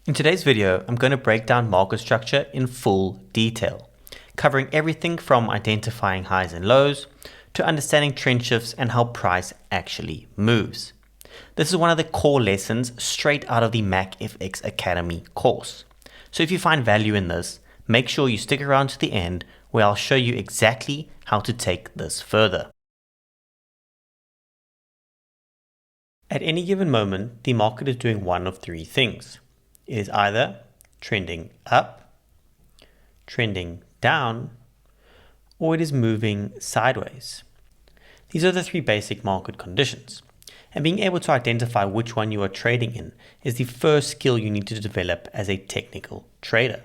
In today's video, I'm going to break down market structure in full detail, covering everything from identifying highs and lows to understanding trend shifts and how price actually moves. This is one of the core lessons straight out of the MacFx Academy course. So if you find value in this, make sure you stick around to the end where I'll show you exactly how to take this further. At any given moment, the market is doing one of three things. It is either trending up, trending down, or it is moving sideways. These are the three basic market conditions, and being able to identify which one you are trading in is the first skill you need to develop as a technical trader.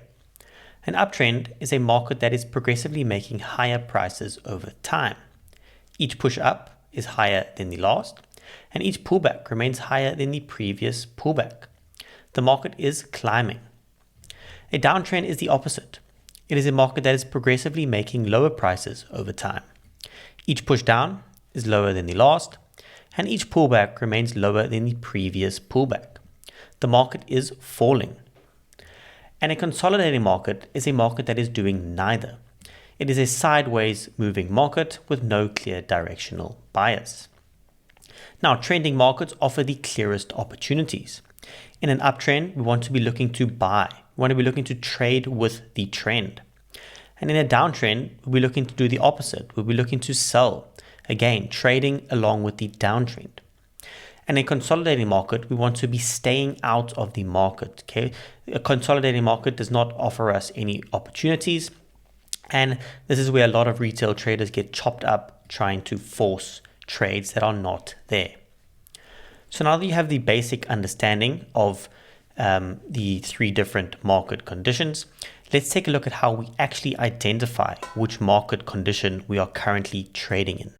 An uptrend is a market that is progressively making higher prices over time. Each push up is higher than the last, and each pullback remains higher than the previous pullback. The market is climbing. A downtrend is the opposite. It is a market that is progressively making lower prices over time. Each push down is lower than the last, and each pullback remains lower than the previous pullback. The market is falling. And a consolidating market is a market that is doing neither. It is a sideways moving market with no clear directional bias. Now, trending markets offer the clearest opportunities. In an uptrend, we want to be looking to buy. We want to be looking to trade with the trend. And in a downtrend, we'll be looking to do the opposite. We'll be looking to sell. Again, trading along with the downtrend. And in a consolidating market, we want to be staying out of the market. Okay, a consolidating market does not offer us any opportunities. And this is where a lot of retail traders get chopped up trying to force trades that are not there. So now that you have the basic understanding of the three different market conditions, let's take a look at how we actually identify which market condition we are currently trading in.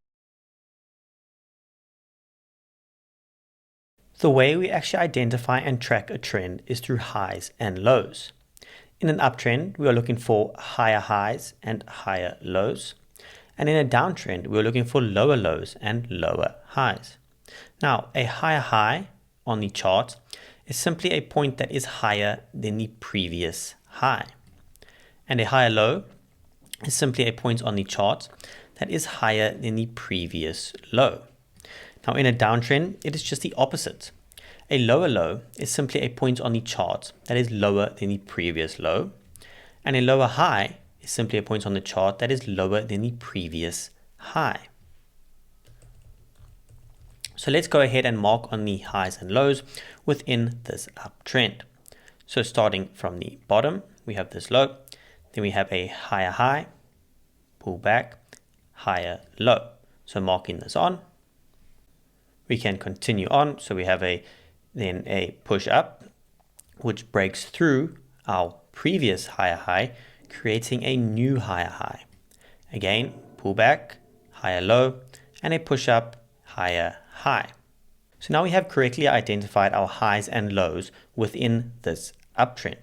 The way we actually identify and track a trend is through highs and lows. In an uptrend, we are looking for higher highs and higher lows. And in a downtrend, we're looking for lower lows and lower highs. Now, a higher high on the chart is simply a point that is higher than the previous high. And a higher low is simply a point on the chart that is higher than the previous low. Now, in a downtrend, it is just the opposite. A lower low is simply a point on the chart that is lower than the previous low. And a lower high is simply a point on the chart that is lower than the previous high. So let's go ahead and mark on the highs and lows within this uptrend. So starting from the bottom, we have this low, then we have a higher high, pull back, higher low. So marking this on, we can continue on. So we have then a push up, which breaks through our previous higher high, creating a new higher high. Again, pull back, higher low, and a push up, higher high. So now we have correctly identified our highs and lows within this uptrend.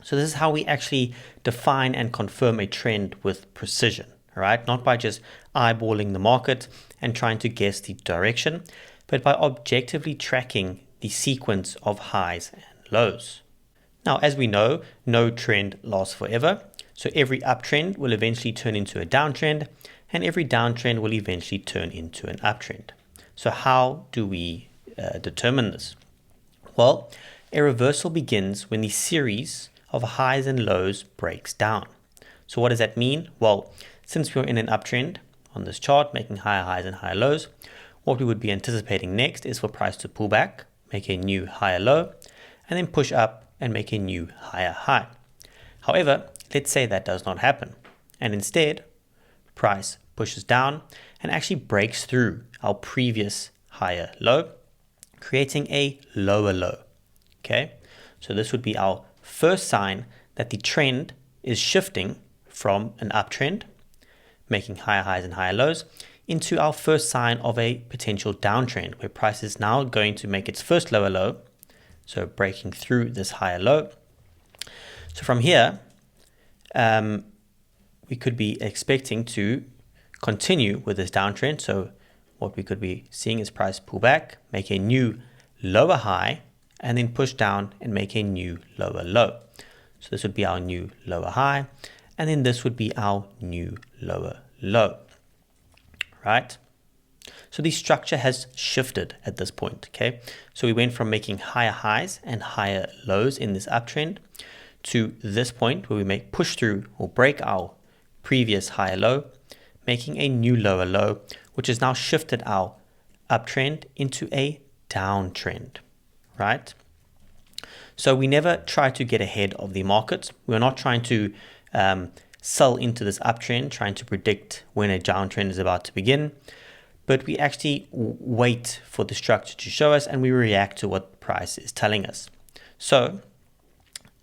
So this is how we actually define and confirm a trend with precision, right? Not by just eyeballing the market and trying to guess the direction, but by objectively tracking the sequence of highs and lows. Now, as we know, no trend lasts forever. So every uptrend will eventually turn into a downtrend, and every downtrend will eventually turn into an uptrend. So how do we determine this? Well, a reversal begins when the series of highs and lows breaks down. So what does that mean? Well, since we're in an uptrend on this chart, making higher highs and higher lows, what we would be anticipating next is for price to pull back, make a new higher low, and then push up and make a new higher high. However, let's say that does not happen, and instead, price pushes down and actually breaks through our previous higher low, creating a lower low. Okay, so this would be our first sign that the trend is shifting from an uptrend, making higher highs and higher lows, into our first sign of a potential downtrend, where price is now going to make its first lower low, so breaking through this higher low. So from here, we could be expecting to continue with this downtrend. So what we could be seeing is price pull back, make a new lower high, and then push down and make a new lower low. So this would be our new lower high, and then this would be our new lower low, right? So the structure has shifted at this point, okay? So we went from making higher highs and higher lows in this uptrend to this point where we make push through or break our previous higher low, making a new lower low, which has now shifted our uptrend into a downtrend, right? So we never try to get ahead of the market. We're not trying to sell into this uptrend, trying to predict when a downtrend is about to begin, but we actually wait for the structure to show us and we react to what the price is telling us. So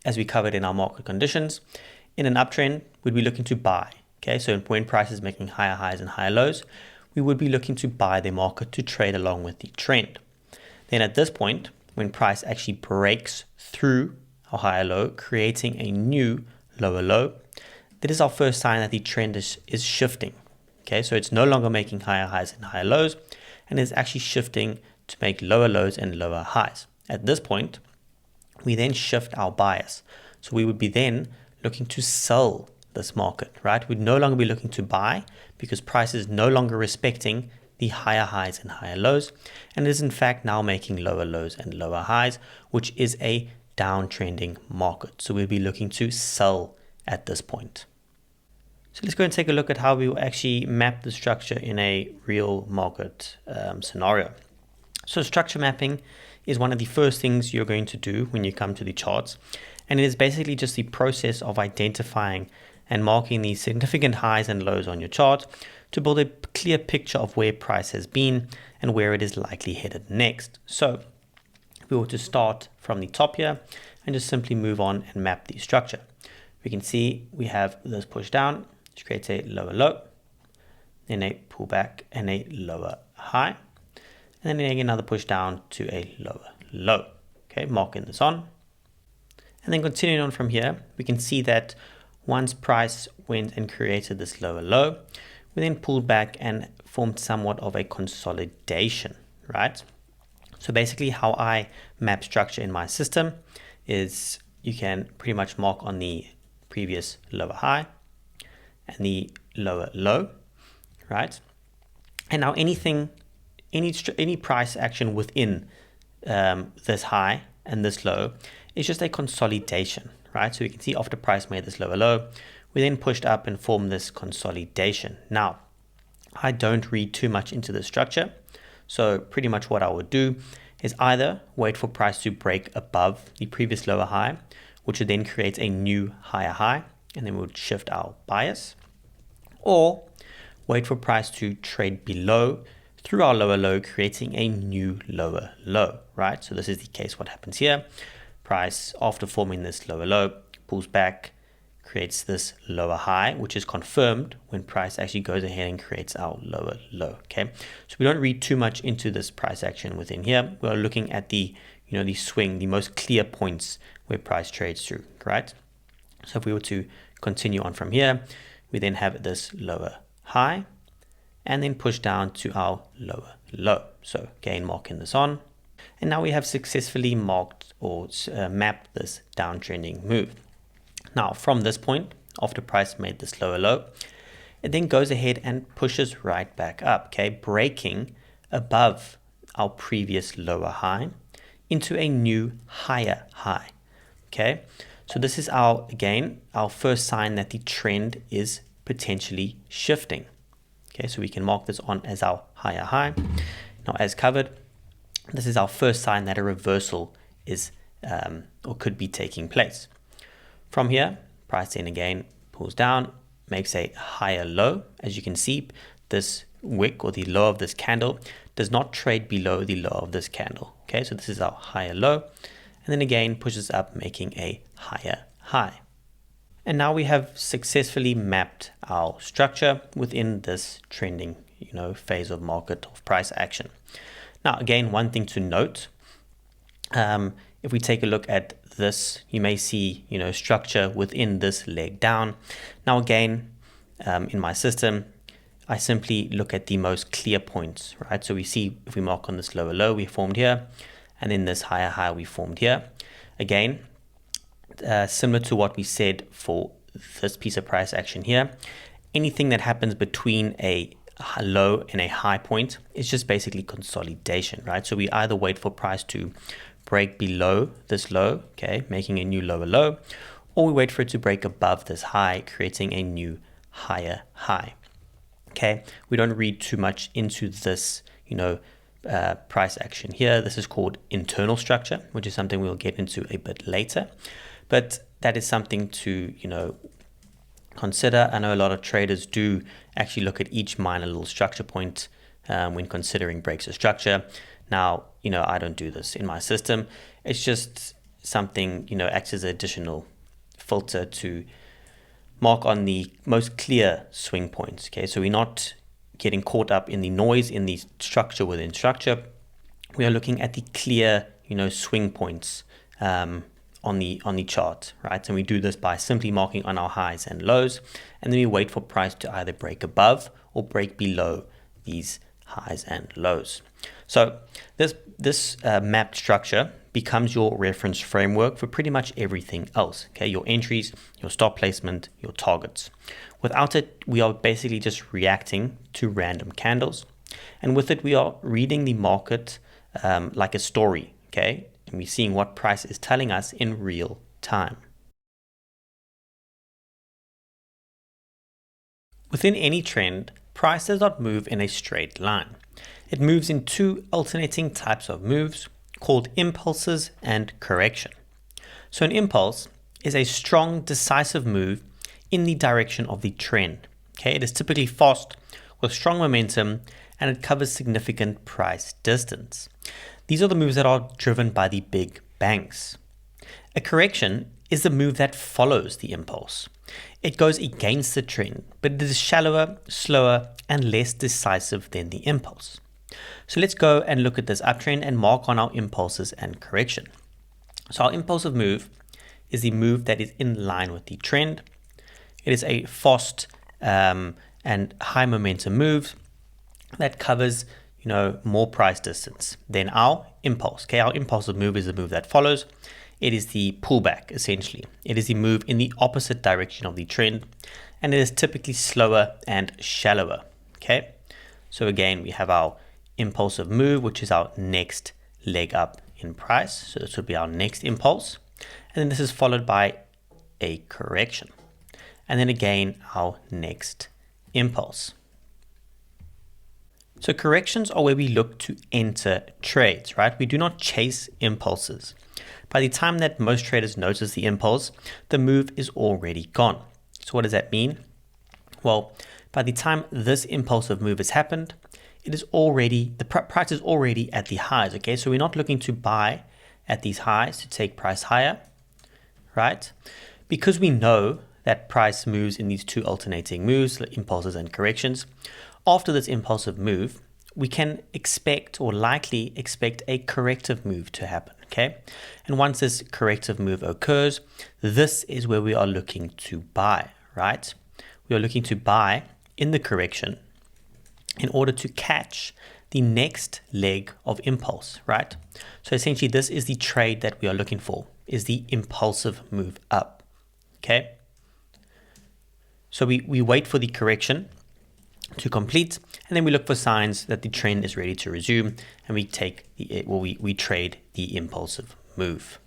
as we covered in our market conditions, in an uptrend, we'd be looking to buy. Okay, so when price is making higher highs and higher lows, we would be looking to buy the market to trade along with the trend. Then at this point, when price actually breaks through our higher low, creating a new lower low, that is our first sign that the trend is shifting. Okay, so it's no longer making higher highs and higher lows, and is actually shifting to make lower lows and lower highs. At this point, we then shift our bias. So we would be then looking to sell this market, right? We'd no longer be looking to buy because price is no longer respecting the higher highs and higher lows, and is in fact now making lower lows and lower highs, which is a downtrending market. So we'll be looking to sell at this point. So let's go and take a look at how we will actually map the structure in a real market scenario. So structure mapping is one of the first things you're going to do when you come to the charts. And it is basically just the process of identifying and marking the significant highs and lows on your chart to build a clear picture of where price has been and where it is likely headed next. So if we were to start from the top here and just simply move on and map the structure, we can see we have this push down, which creates a lower low, then a pullback and a lower high, and then another push down to a lower low. Okay, marking this on. And then continuing on from here, we can see that once price went and created this lower low, we then pulled back and formed somewhat of a consolidation, right? So basically how I map structure in my system is you can pretty much mark on the previous lower high and the lower low, right? And now any price action within this high and this low is just a consolidation, right? So we can see after price made this lower low, we then pushed up and formed this consolidation. Now, I don't read too much into the structure. So pretty much what I would do is either wait for price to break above the previous lower high, which would then create a new higher high, and then we would shift our bias, or wait for price to trade below through our lower low, creating a new lower low, right? So this is the case what happens here. Price, after forming this lower low, pulls back, creates this lower high, which is confirmed when price actually goes ahead and creates our lower low, okay? So we don't read too much into this price action within here. We're looking at the swing, the most clear points where price trades through, right? So if we were to continue on from here, we then have this lower high and then push down to our lower low. So again, marking this on. And now we have successfully marked or mapped this downtrending move. Now from this point, after price made this lower low, it then goes ahead and pushes right back up, okay, breaking above our previous lower high into a new higher high, okay? So this is our first sign that the trend is potentially shifting. Okay, so we can mark this on as our higher high. Now, as covered, this is our first sign that a reversal is or could be taking place. From here, price then again pulls down, makes a higher low. As you can see, this wick or the low of this candle does not trade below the low of this candle. Okay, so this is our higher low, and then again pushes up, making a higher high. And now we have successfully mapped our structure within this trending, phase of market of price action. Now, again, one thing to note, if we take a look at this, you may see, structure within this leg down. Now, again, in my system, I simply look at the most clear points, right? So we see if we mark on this lower low we formed here, and then this higher high we formed here. Again, similar to what we said for this piece of price action here, anything that happens between a low and a high point is just basically consolidation, right? So we either wait for price to break below this low, okay, making a new lower low, or we wait for it to break above this high, creating a new higher high. Okay, we don't read too much into this, price action here. This is called internal structure, which is something we'll get into a bit later. But that is something to, consider. I know a lot of traders do actually look at each minor little structure point when considering breaks of structure. Now, I don't do this in my system. It's just something, acts as an additional filter to mark on the most clear swing points. Okay, so we're not getting caught up in the noise in the structure within structure. We are looking at the clear, swing points on the chart, right? And we do this by simply marking on our highs and lows, and then we wait for price to either break above or break below these highs and lows. So this mapped structure becomes your reference framework for pretty much everything else. Okay, your entries, your stop placement, your targets. Without it, we are basically just reacting to random candles, and with it, we are reading the market like a story. Okay, and we're seeing what price is telling us in real time. Within any trend, price does not move in a straight line. It moves in two alternating types of moves called impulses and correction. So an impulse is a strong, decisive move in the direction of the trend. Okay, it is typically fast with strong momentum and it covers significant price distance. These are the moves that are driven by the big banks. A correction is the move that follows the impulse. It goes against the trend, but it is shallower, slower, and less decisive than the impulse. So let's go and look at this uptrend and mark on our impulses and correction. So our impulsive move is the move that is in line with the trend. It is a fast and high momentum move that covers more price distance than our impulse. Okay, our impulsive move is the move that follows. It is the pullback, essentially. It is the move in the opposite direction of the trend, and it is typically slower and shallower. Okay, so again, we have our impulsive move, which is our next leg up in price. So this would be our next impulse. And then this is followed by a correction. And then again, our next impulse. So corrections are where we look to enter trades, right? We do not chase impulses. By the time that most traders notice the impulse, the move is already gone. So what does that mean? Well, by the time this impulsive move has happened, it is already, the price is already at the highs, okay? So we're not looking to buy at these highs to take price higher, right? Because we know that price moves in these two alternating moves, impulses and corrections. After this impulsive move, we can expect or likely expect a corrective move to happen, okay? And once this corrective move occurs, this is where we are looking to buy, right? We are looking to buy in the correction in order to catch the next leg of impulse, right? So essentially this is the trade that we are looking for, is the impulsive move up, okay? So we wait for the correction to complete, and then we look for signs that the trend is ready to resume, and we take we trade the impulsive move.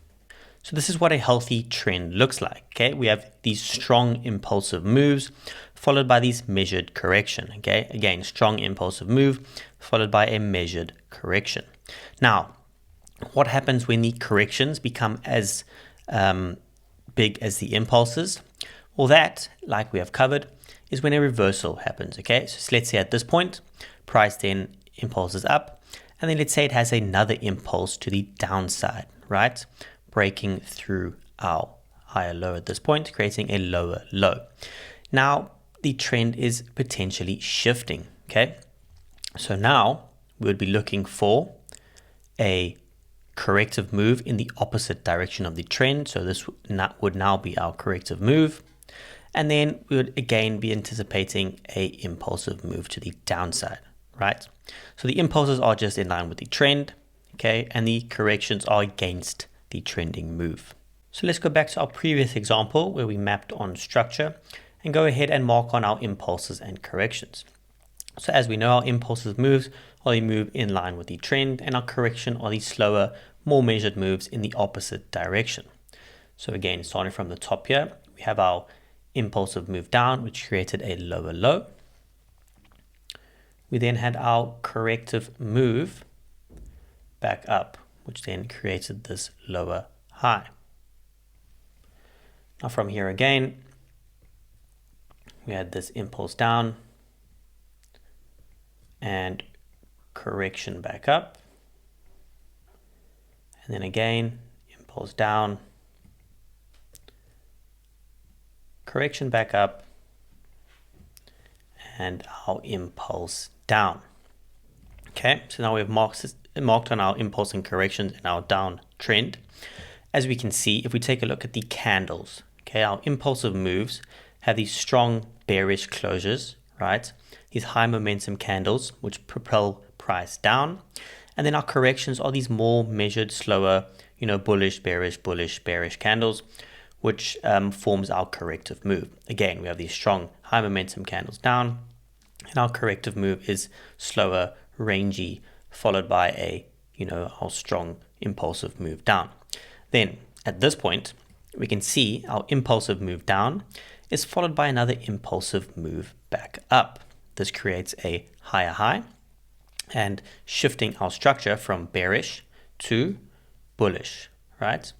So this is what a healthy trend looks like. Okay, we have these strong impulsive moves followed by these measured correction. Okay, again, strong impulsive move followed by a measured correction. Now, what happens when the corrections become as big as the impulses? Well, that, like we have covered, is when a reversal happens. Okay, so let's say at this point, price then impulses up, and then let's say it has another impulse to the downside, right? Breaking through our higher low at this point, creating a lower low. Now the trend is potentially shifting. Okay, so now we would be looking for a corrective move in the opposite direction of the trend. So this would now be our corrective move. And then we would again be anticipating a impulsive move to the downside, right? So the impulses are just in line with the trend. okay, and the corrections are against the trending move. So let's go back to our previous example where we mapped on structure and go ahead and mark on our impulses and corrections. So as we know, our impulses moves are the move in line with the trend, and our correction are the slower, more measured moves in the opposite direction. So again, starting from the top here, we have our impulsive move down, which created a lower low. We then had our corrective move back up, which then created this lower high. Now from here again, we had this impulse down and correction back up. And then again, impulse down, correction back up, and our impulse down. Okay, so now we've marked on our impulse and corrections and our down trend. As we can see, if we take a look at the candles, okay, our impulsive moves have these strong bearish closures, right? These high momentum candles which propel price down. And then our corrections are these more measured, slower, bullish, bearish candles, which forms our corrective move. Again, we have these strong high momentum candles down, and our corrective move is slower, rangy, followed by a, our strong impulsive move down. Then at this point, we can see our impulsive move down is followed by another impulsive move back up. This creates a higher high and shifting our structure from bearish to bullish, right?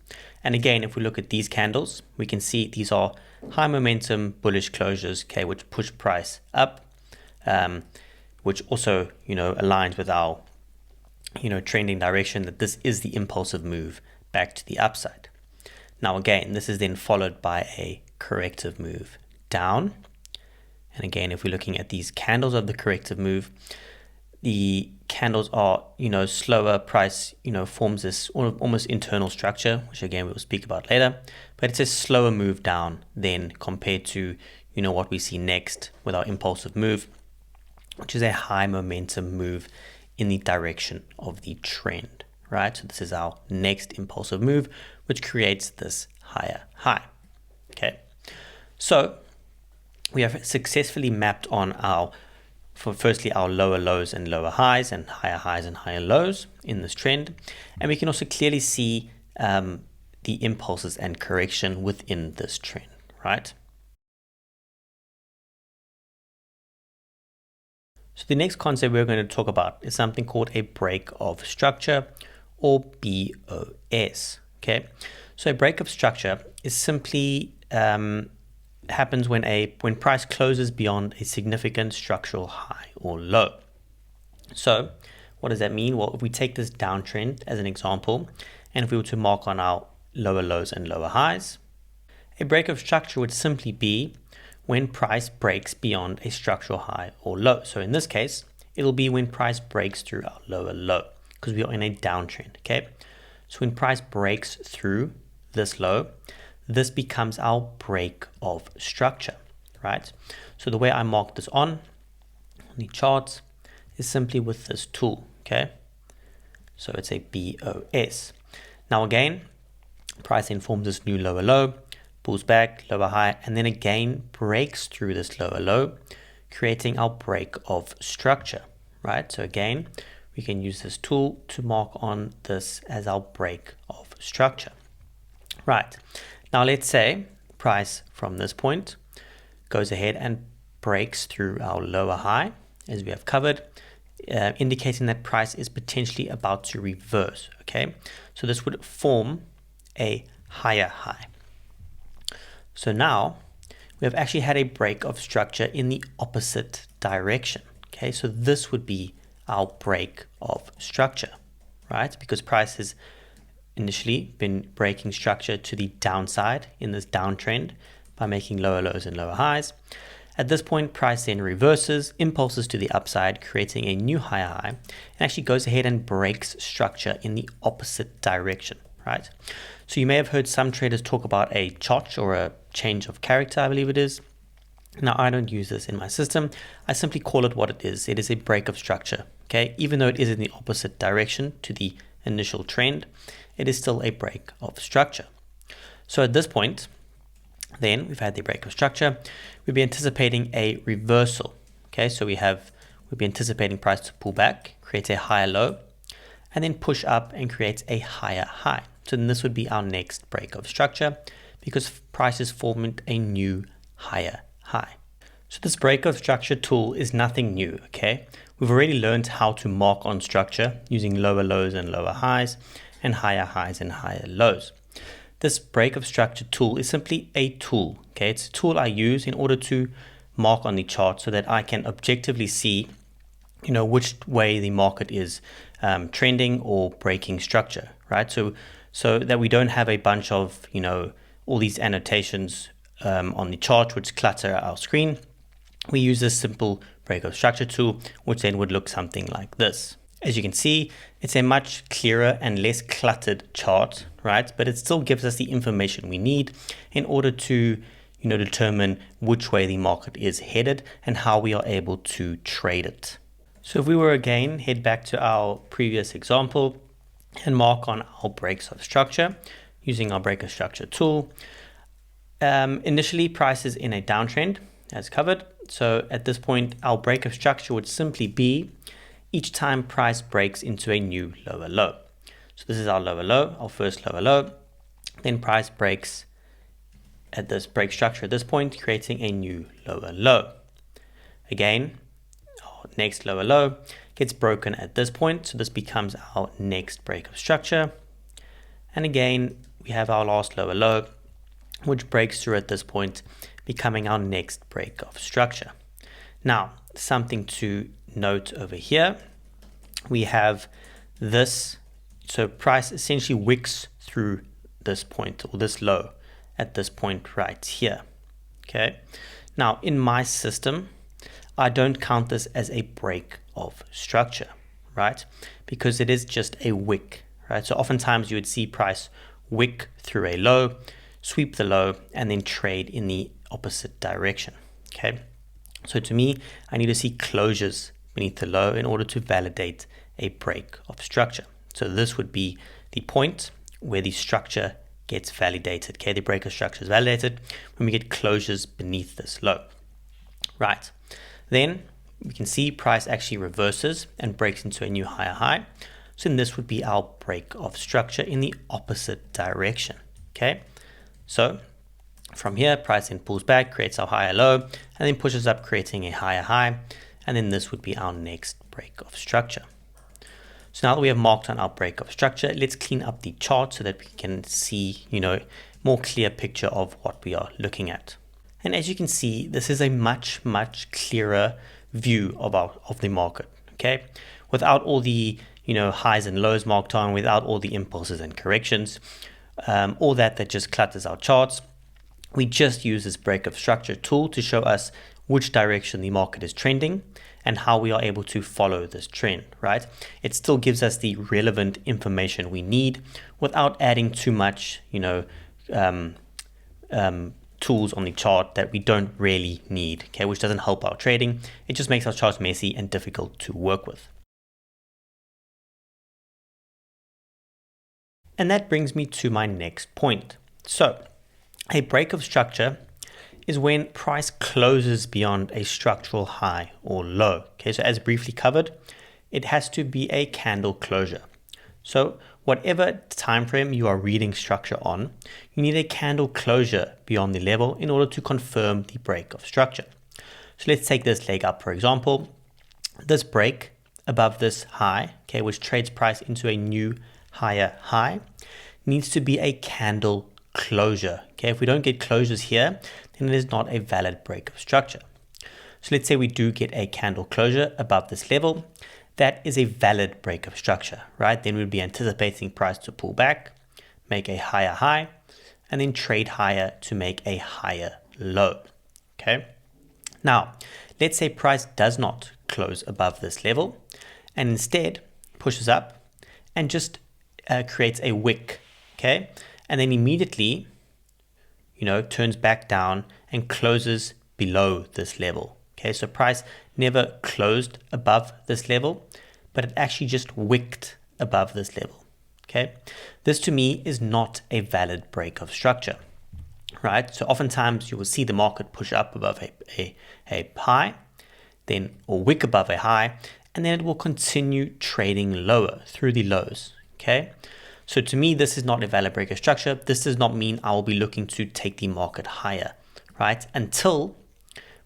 And again, if we look at these candles, we can see these are high momentum bullish closures, okay, which push price up, which also, aligns with our, trending direction that this is the impulsive move back to the upside. Now again, this is then followed by a corrective move down. And again, if we're looking at these candles of the corrective move, the candles are, slower, price, forms this almost internal structure, which again, we'll speak about later, but it's a slower move down than compared to, what we see next with our impulsive move, which is a high momentum move in the direction of the trend, right? So this is our next impulsive move, which creates this higher high, okay? So we have successfully mapped on firstly our lower lows and lower highs and higher lows in this trend. And we can also clearly see the impulses and correction within this trend, right? So the next concept we're going to talk about is something called a break of structure, or BOS, okay? So a break of structure is simply happens when price closes beyond a significant structural high or low. So what does that mean? Well, if we take this downtrend as an example, and if we were to mark on our lower lows and lower highs, a break of structure would simply be when price breaks beyond a structural high or low. So in this case, it'll be when price breaks through our lower low, because we are in a downtrend, okay? So when price breaks through this low, this becomes our break of structure, right? So the way I mark this on the charts is simply with this tool, okay? So it's a BOS. Now again, price then forms this new lower low, pulls back, lower high, and then again breaks through this lower low, creating our break of structure, right? So again, we can use this tool to mark on this as our break of structure, right? Now let's say price from this point goes ahead and breaks through our lower high, as we have covered, indicating that price is potentially about to reverse, okay? So this would form a higher high. So now we have actually had a break of structure in the opposite direction, okay? So this would be our break of structure, right? Because price has initially been breaking structure to the downside in this downtrend by making lower lows and lower highs. At this point, price then reverses, impulses to the upside, creating a new higher high, and actually goes ahead and breaks structure in the opposite direction, right? So you may have heard some traders talk about a CHOCH, or a change of character, I believe it is. Now, I don't use this in my system. I simply call it what it is. It is a break of structure, okay? Even though it is in the opposite direction to the initial trend, it is still a break of structure. So at this point, then we've had the break of structure, we'd be anticipating a reversal. Okay, so we'd be anticipating price to pull back, create a higher low, and then push up and create a higher high. So then this would be our next break of structure because price is forming a new higher high. So this break of structure tool is nothing new, okay? We've already learned how to mark on structure using lower lows and lower highs and highs and higher lows. This break of structure tool is simply a tool, okay? It's a tool I use in order to mark on the chart so that I can objectively see, which way the market is trending or breaking structure, right? So that we don't have a bunch of, all these annotations on the chart which clutter our screen. We use this simple break of structure tool, which then would look something like this. As you can see, it's a much clearer and less cluttered chart, right? But it still gives us the information we need in order to, determine which way the market is headed and how we are able to trade it. So if we were again, head back to our previous example and mark on our breaks of structure using our break of structure tool. Initially, price is in a downtrend as covered. So at this point, our break of structure would simply be each time price breaks into a new lower low. So this is our lower low, our first lower low. Then price breaks at this break structure at this point, creating a new lower low. Again, our next lower low gets broken at this point. So this becomes our next break of structure. And again, we have our last lower low, which breaks through at this point, becoming our next break of structure. Now, something to note over here, we have this, so price essentially wicks through this point or this low at this point right here. Okay, now in my system, I don't count this as a break of structure, right? Because it is just a wick, right? So oftentimes you would see price wick through a low, sweep the low, and then trade in the opposite direction. Okay, so to me, I need to see closures beneath the low in order to validate a break of structure. So this would be the point where the structure gets validated. Okay, the break of structure is validated when we get closures beneath this low. Right, then we can see price actually reverses and breaks into a new higher high. So then this would be our break of structure in the opposite direction. Okay, so from here, price then pulls back, creates our higher low, and then pushes up, creating a higher high. And then this would be our next break of structure. So now that we have marked on our break of structure, let's clean up the chart so that we can see, more clear picture of what we are looking at. And as you can see, this is a much clearer view of the market. Okay, without all the highs and lows marked on, without all the impulses and corrections, all that just clutters our charts. We just use this break of structure tool to show us which direction the market is trending and how we are able to follow this trend, right? It still gives us the relevant information we need without adding too much, tools on the chart that we don't really need, okay, which doesn't help our trading. It just makes our charts messy and difficult to work with. And that brings me to my next point. So a break of structure is when price closes beyond a structural high or low. Okay, so as briefly covered, it has to be a candle closure. So whatever time frame you are reading structure on, you need a candle closure beyond the level in order to confirm the break of structure. So let's take this leg up, for example. This break above this high, okay, which trades price into a new higher high, needs to be a candle closure. Okay, if we don't get closures here, then it is not a valid break of structure. So let's say we do get a candle closure above this level. That is a valid break of structure, right? Then we'd be anticipating price to pull back, make a higher high, and then trade higher to make a higher low. Okay. Now, let's say price does not close above this level and instead pushes up and just creates a wick. Okay. And then immediately, turns back down and closes below this level. Okay, so price never closed above this level, but it actually just wicked above this level. Okay, this to me is not a valid break of structure, right? So oftentimes you will see the market push up above a high, then or wick above a high, and then it will continue trading lower through the lows. Okay, so to me, this is not a valid break of structure. This does not mean I will be looking to take the market higher, right? Until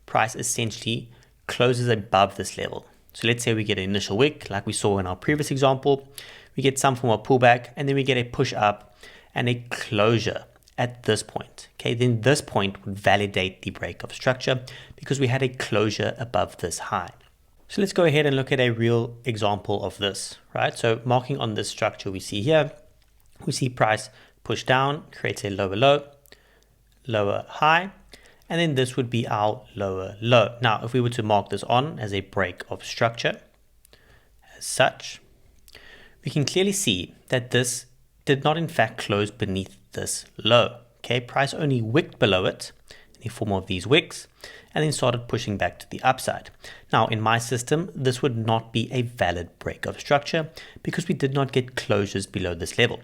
price essentially closes above this level. So let's say we get an initial wick, like we saw in our previous example, we get some form of pullback, and then we get a push up and a closure at this point. Okay, then this point would validate the break of structure because we had a closure above this high. So let's go ahead and look at a real example of this, right? So marking on this structure we see here, we see price push down, creates a lower low, lower high, and then this would be our lower low. Now, if we were to mark this on as a break of structure, as such, we can clearly see that this did not in fact close beneath this low. Okay, price only wicked below it in the form of these wicks, and then started pushing back to the upside. Now, in my system, this would not be a valid break of structure because we did not get closures below this level.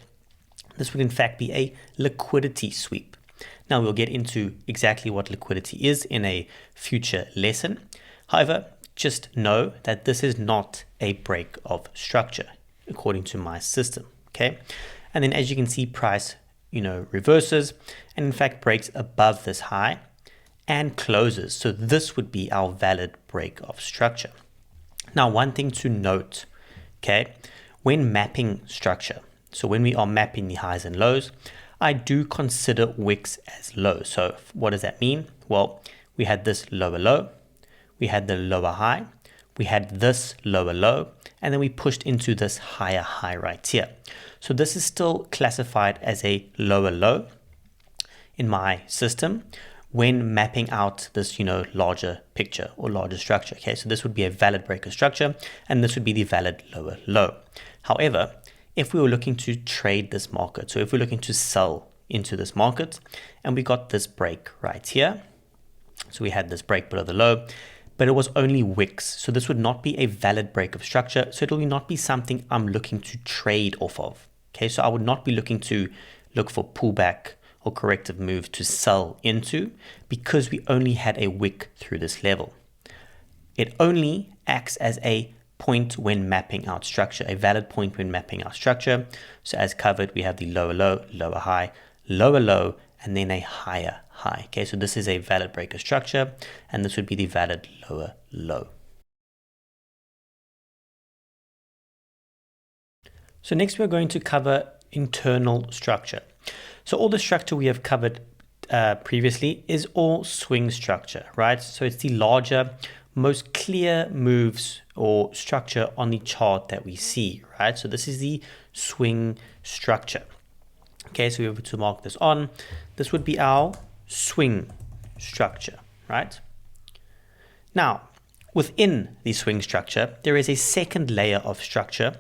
This would in fact be a liquidity sweep. Now, we'll get into exactly what liquidity is in a future lesson. However, just know that this is not a break of structure according to my system. Okay, and then as you can see, price reverses and in fact breaks above this high and closes. So this would be our valid break of structure. Now, one thing to note, okay, when mapping structure, so when we are mapping the highs and lows, I do consider wicks as lows. So what does that mean? Well, we had this lower low, we had the lower high, we had this lower low, and then we pushed into this higher high right here. So this is still classified as a lower low in my system when mapping out this, larger picture or larger structure. Okay, so this would be a valid break of structure, and this would be the valid lower low. However, if we were looking to trade this market, so if we're looking to sell into this market, and we got this break right here, so we had this break below the low, but it was only wicks, so this would not be a valid break of structure, so it will not be something I'm looking to trade off of. Okay, so I would not be looking to look for pullback or corrective move to sell into because we only had a wick through this level. It only acts as a point when mapping out structure, a valid point when mapping out structure. So as covered, we have the lower low, lower high, lower low, and then a higher high. Okay, so this is a valid break of structure, and this would be the valid lower low. So next we're going to cover internal structure. So all the structure we have covered previously is all swing structure, right? So it's the larger, most clear moves or structure on the chart that we see, right? So this is the swing structure. Okay, so we're able to mark this on. This would be our swing structure, right? Now, within the swing structure, there is a second layer of structure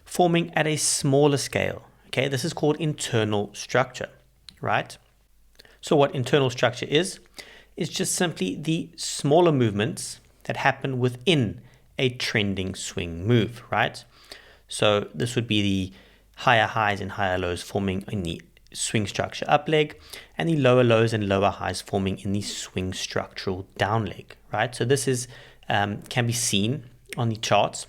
forming at a smaller scale. Okay, this is called internal structure, right? So what internal structure is just simply the smaller movements that happen within a trending swing move, right? So this would be the higher highs and higher lows forming in the swing structure up leg, and the lower lows and lower highs forming in the swing structural down leg, right? So this is can be seen on the charts.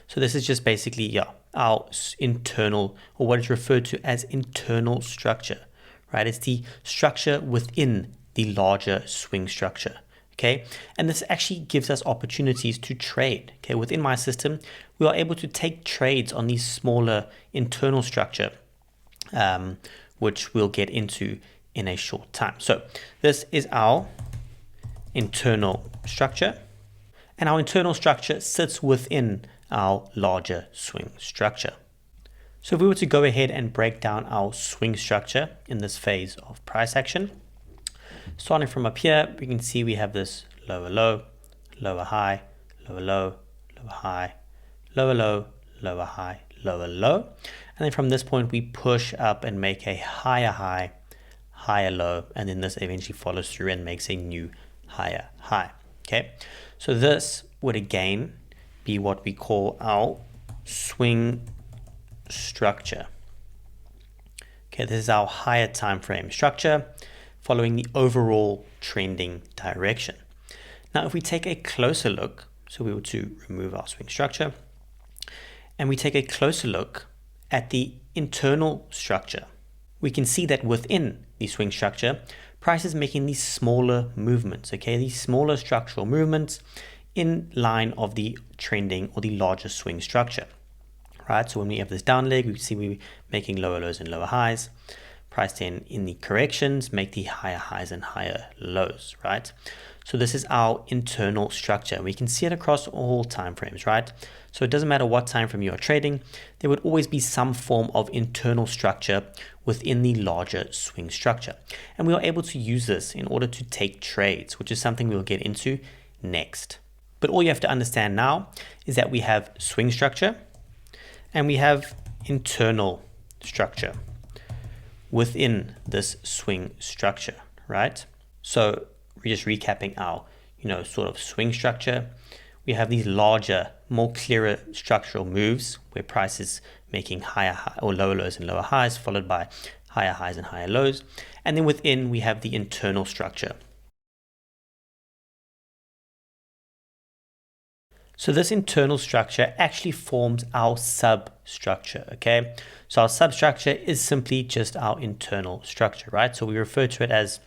So this is just basically our internal, or what is referred to as internal structure, right? It's the structure within the larger swing structure. Okay, and this actually gives us opportunities to trade. Okay, within my system, we are able to take trades on these smaller internal structure, which we'll get into in a short time. So this is our internal structure, and our internal structure sits within our larger swing structure. So if we were to go ahead and break down our swing structure in this phase of price action, starting from up here, we can see we have this lower low, lower high, lower low, lower high, lower low, lower high, lower low. And then from this point, we push up and make a higher high, higher low, and then this eventually follows through and makes a new higher high. Okay, so this would again be what we call our swing structure. Okay, this is our higher time frame structure following the overall trending direction. Now, if we take a closer look, so we were to remove our swing structure, and we take a closer look at the internal structure, we can see that within the swing structure, price is making these smaller movements, okay, these smaller structural movements in line of the trending or the larger swing structure, right? So when we have this down leg, we see we're making lower lows and lower highs. Price then in the corrections make the higher highs and higher lows, right? So this is our internal structure. We can see it across all time frames, right? So it doesn't matter what time frame you are trading, there would always be some form of internal structure within the larger swing structure. And we are able to use this in order to take trades, which is something we'll get into next. But all you have to understand now is that we have swing structure and we have internal structure within this swing structure, right? So we're just recapping our, sort of swing structure. We have these larger, more clearer structural moves where price is making higher high or lower lows and lower highs, followed by higher highs and higher lows. And then within we have the internal structure. So this internal structure actually forms our substructure, okay? So our substructure is simply just our internal structure, right? So we refer to it as,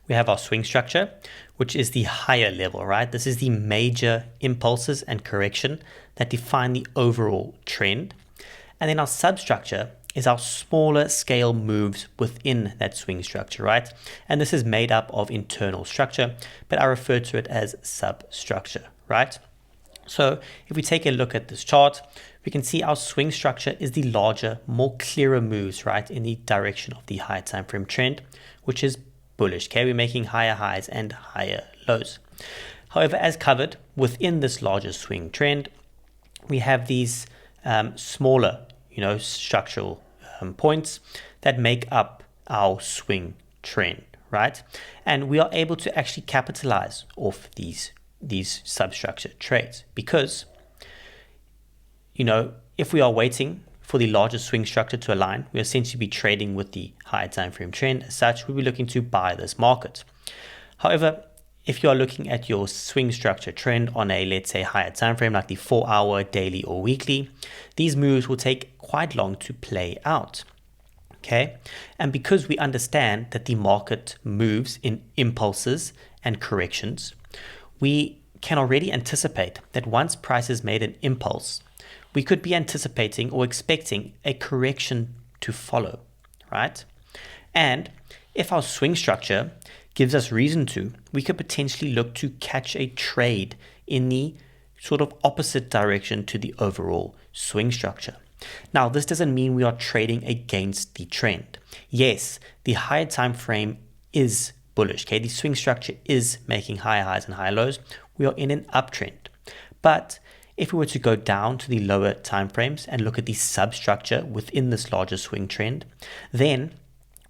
we have our swing structure, which is the higher level, right? This is the major impulses and correction that define the overall trend. And then our substructure is our smaller scale moves within that swing structure, right? And this is made up of internal structure, but I refer to it as substructure, right? So if we take a look at this chart, we can see our swing structure is the larger, more clearer moves, right, in the direction of the higher time frame trend, which is bullish. Okay, we're making higher highs and higher lows. However, as covered within this larger swing trend, we have these smaller, structural points that make up our swing trend, right? And we are able to actually capitalize off these substructure trades because, if we are waiting for the larger swing structure to align, we essentially be trading with the higher time frame trend. As such, we'll be looking to buy this market. However, if you are looking at your swing structure trend on a, let's say, higher time frame like the 4-hour, daily, or weekly, these moves will take quite long to play out. Okay, and because we understand that the market moves in impulses and corrections, we can already anticipate that once price has made an impulse, we could be anticipating or expecting a correction to follow, right? And if our swing structure gives us reason to, we could potentially look to catch a trade in the sort of opposite direction to the overall swing structure. Now, this doesn't mean we are trading against the trend. Yes, the higher time frame is bullish. Okay, the swing structure is making higher highs and higher lows. We are in an uptrend. But if we were to go down to the lower time frames and look at the substructure within this larger swing trend, then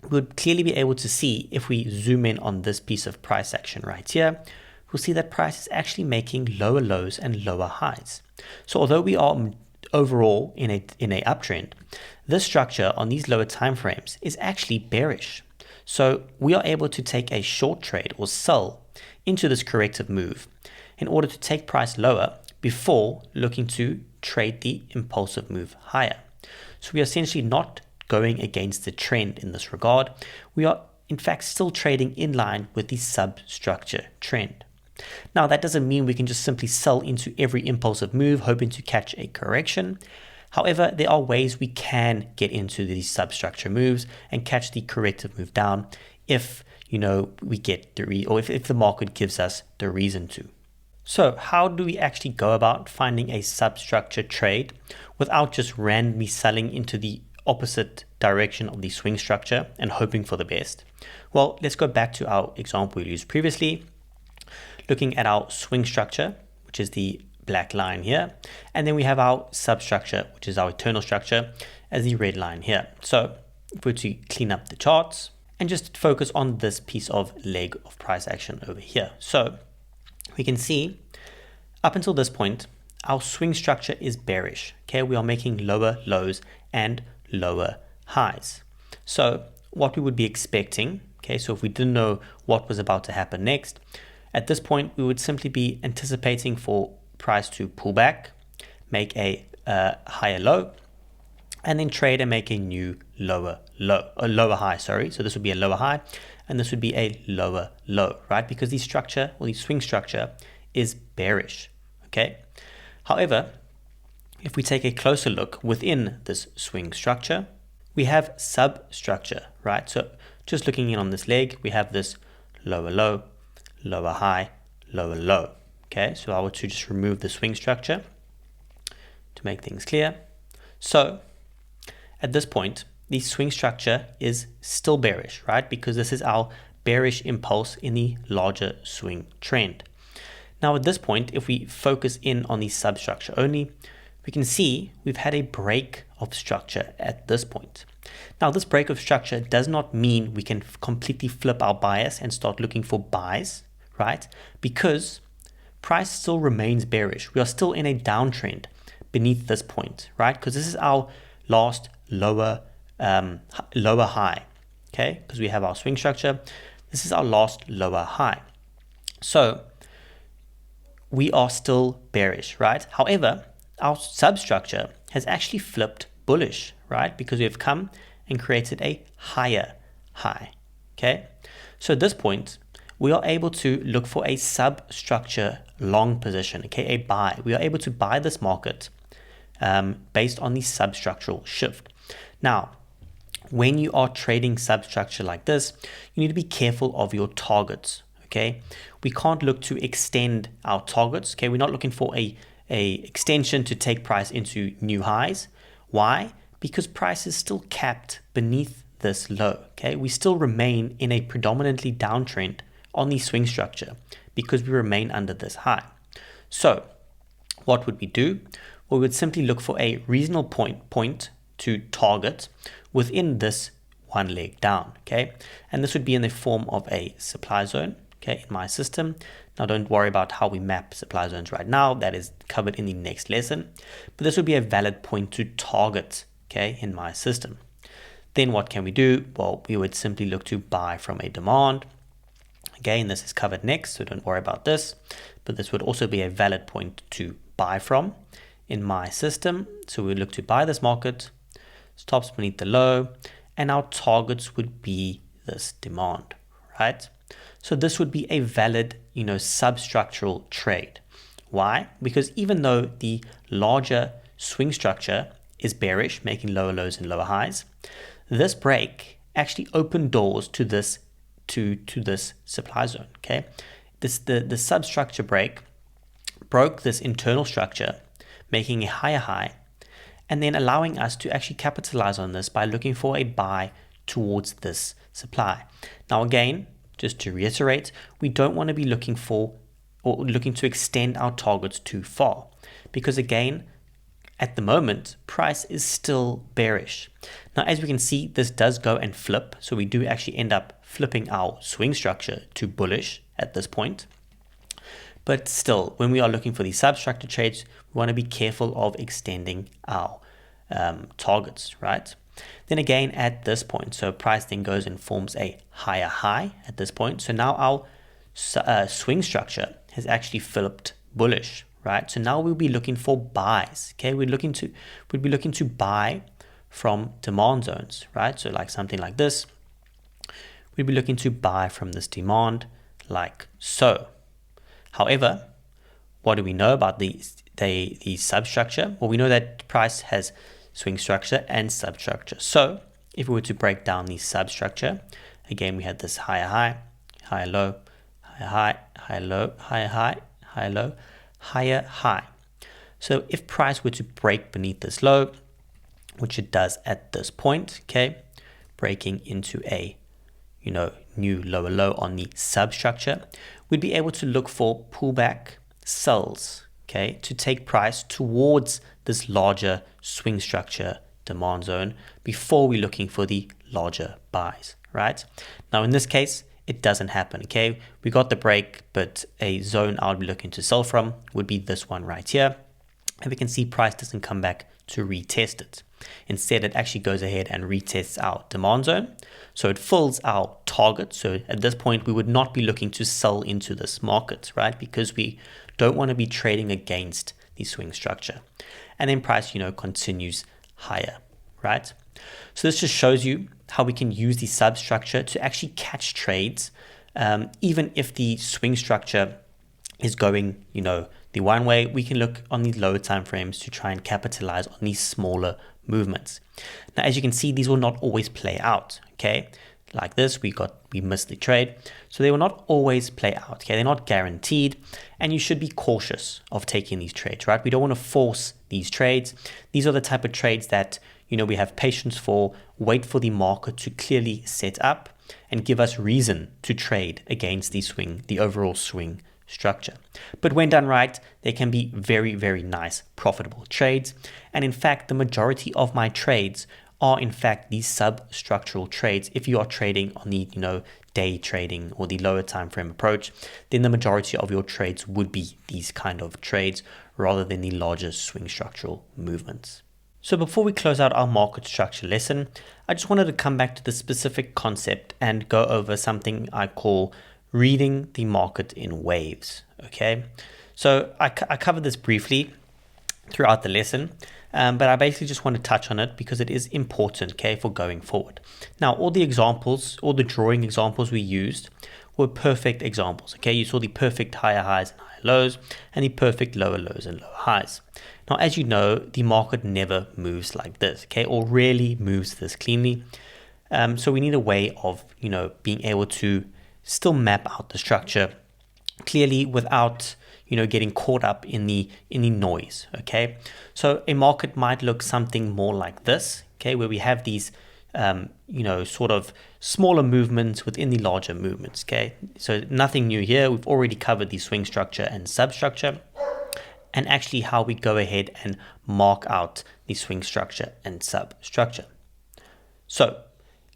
we would clearly be able to see, if we zoom in on this piece of price action right here, we'll see that price is actually making lower lows and lower highs. So although we are overall in a uptrend, this structure on these lower time frames is actually bearish. So we are able to take a short trade or sell into this corrective move in order to take price lower before looking to trade the impulsive move higher. So we are essentially not going against the trend in this regard. We are in fact still trading in line with the substructure trend. Now, that doesn't mean we can just simply sell into every impulsive move hoping to catch a correction. However, there are ways we can get into these substructure moves and catch the corrective move down if we get if the market gives us the reason to. So how do we actually go about finding a substructure trade without just randomly selling into the opposite direction of the swing structure and hoping for the best? Well, let's go back to our example we used previously, looking at our swing structure, which is the black line here, and then we have our substructure, which is our internal structure, as the red line here. So if we were to clean up the charts and just focus on this piece of leg of price action over here. So we can see up until this point, our swing structure is bearish. Okay, we are making lower lows and lower highs. So what we would be expecting, okay, so if we didn't know what was about to happen next, at this point we would simply be anticipating for price to pull back, make a higher low, and then trade and make a new lower high, sorry. So this would be a lower high, and this would be a lower low, right? Because the structure, or the swing structure, is bearish, okay? However, if we take a closer look within this swing structure, we have substructure, right? So just looking in on this leg, we have this lower low, lower high, lower low, okay? So I were to just remove the swing structure to make things clear. So at this point, the swing structure is still bearish, right? Because this is our bearish impulse in the larger swing trend. Now at this point, if we focus in on the substructure only, we can see we've had a break of structure at this point. Now this break of structure does not mean we can completely flip our bias and start looking for buys, right? Because price still remains bearish. We are still in a downtrend beneath this point, right? Because this is our last lower high, okay? Because we have our swing structure. This is our last lower high. So we are still bearish, right? However, our substructure has actually flipped bullish, right? Because we have come and created a higher high, okay? So at this point, we are able to look for a substructure long position, okay? A buy. We are able to buy this market based on the substructural shift. Now, when you are trading substructure like this, you need to be careful of your targets, okay? We can't look to extend our targets, okay? We're not looking for a extension to take price into new highs. Why? Because price is still capped beneath this low, okay? We still remain in a predominantly downtrend on the swing structure because we remain under this high. So what would we do? Well, we would simply look for a reasonable point to target within this one leg down, okay? And this would be in the form of a supply zone, okay, in my system. Now don't worry about how we map supply zones right now. That is covered in the next lesson. But this would be a valid point to target, okay, in my system. Then what can we do? Well, we would simply look to buy from a demand. Again, this is covered next, so don't worry about this. But this would also be a valid point to buy from in my system. So we would look to buy this market, stops beneath the low, and our targets would be this demand, right? So this would be a valid, substructural trade. Why? Because even though the larger swing structure is bearish, making lower lows and lower highs, this break actually opened doors to this to this supply zone. Okay, the substructure break broke this internal structure, making a higher high, and then allowing us to actually capitalize on this by looking for a buy towards this supply. Now again, just to reiterate, we don't want to be looking to extend our targets too far, because again, at the moment, price is still bearish. Now, as we can see, this does go and flip. So we do actually end up flipping our swing structure to bullish at this point. But still, when we are looking for these substructure trades, we want to be careful of extending our targets, right? Then again, at this point, so price then goes and forms a higher high at this point. So now our swing structure has actually flipped bullish, right? So now we'll be looking for buys. Okay, we'd be looking to buy from demand zones, right? So like something like this, we'd be looking to buy from this demand like so. However, what do we know about the substructure? Well, we know that price has swing structure and substructure. So if we were to break down the substructure, again, we had this higher high, higher low, higher high, higher low, higher high, higher low, higher high. So if price were to break beneath this low, which it does at this point, okay, breaking into a new lower low on the substructure, we'd be able to look for pullback sells, okay, to take price towards this larger swing structure demand zone before we're looking for the larger buys, right? Now in this case, it doesn't happen, okay? We got the break, but a zone I would be looking to sell from would be this one right here. and we can see price doesn't come back to retest it. Instead, it actually goes ahead and retests our demand zone. So it fills our target. So at this point, we would not be looking to sell into this market, right? Because we don't want to be trading against the swing structure. And then price, continues higher, right? So this just shows you how we can use the substructure to actually catch trades, even if the swing structure is going, the one way. We can look on the lower time frames to try and capitalize on these smaller movements. Now, as you can see, these will not always play out, okay? Like this, we missed the trade. So they will not always play out, okay? They're not guaranteed, and you should be cautious of taking these trades, right? We don't want to force these trades. These are the type of trades that, we have patience for, wait for the market to clearly set up and give us reason to trade against the overall swing structure. But when done right, they can be very, very nice, profitable trades. And in fact, the majority of my trades are in fact these substructural trades. If you are trading on the, day trading or the lower time frame approach, then the majority of your trades would be these kind of trades rather than the larger swing structural movements. So before we close out our market structure lesson, I just wanted to come back to the specific concept and go over something I call reading the market in waves, okay? So I covered this briefly throughout the lesson, but I basically just want to touch on it because it is important, okay, for going forward. Now, all the drawing examples we used were perfect examples, okay? You saw the perfect higher highs and higher lows and the perfect lower lows and lower highs. Now, as you know, the market never moves like this, okay, or rarely moves this cleanly. So we need a way of, being able to still map out the structure clearly without getting caught up in the noise. Okay, so a market might look something more like this, okay, where we have these sort of smaller movements within the larger movements. Okay, so nothing new here. We've already covered the swing structure and substructure, and actually how we go ahead and mark out the swing structure and substructure. So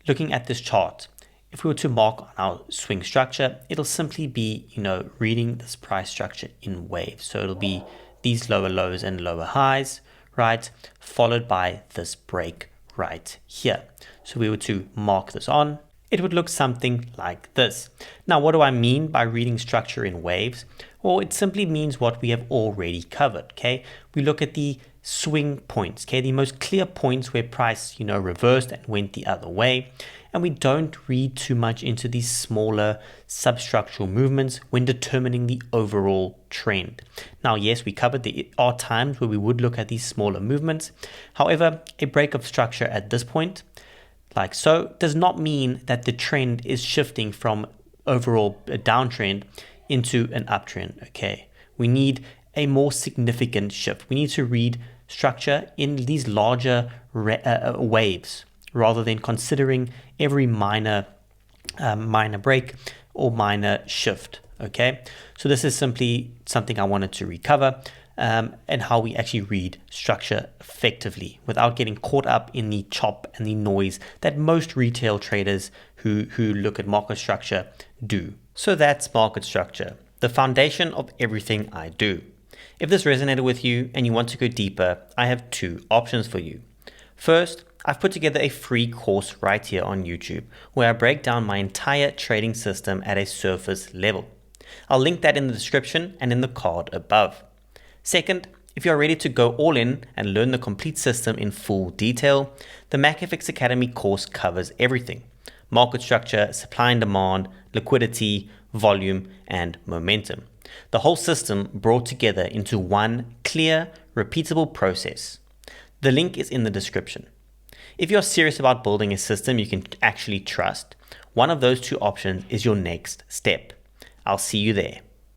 looking at this chart, if we were to mark on our swing structure, it'll simply be, reading this price structure in waves. So it'll be these lower lows and lower highs, right? Followed by this break right here. So we were to mark this on, it would look something like this. Now, what do I mean by reading structure in waves? Well, it simply means what we have already covered, okay? We look at the swing points, okay? The most clear points where price, reversed and went the other way. And we don't read too much into these smaller substructural movements when determining the overall trend. Now, yes, we covered there are times where we would look at these smaller movements. However, a break of structure at this point, like so, does not mean that the trend is shifting from overall a downtrend into an uptrend, okay? We need a more significant shift. We need to read structure in these larger waves, rather than considering every minor break or minor shift, okay? So this is simply something I wanted to recover, and how we actually read structure effectively without getting caught up in the chop and the noise that most retail traders who look at market structure do. So that's market structure, the foundation of everything I do. If this resonated with you and you want to go deeper, I have two options for you. First, I've put together a free course right here on YouTube where I break down my entire trading system at a surface level. I'll link that in the description and in the card above. Second, if you're ready to go all in and learn the complete system in full detail, the MacFx Academy course covers everything: market structure, supply and demand, liquidity, volume, and momentum. The whole system brought together into one clear, repeatable process. The link is in the description. If you're serious about building a system you can actually trust, one of those two options is your next step. I'll see you there.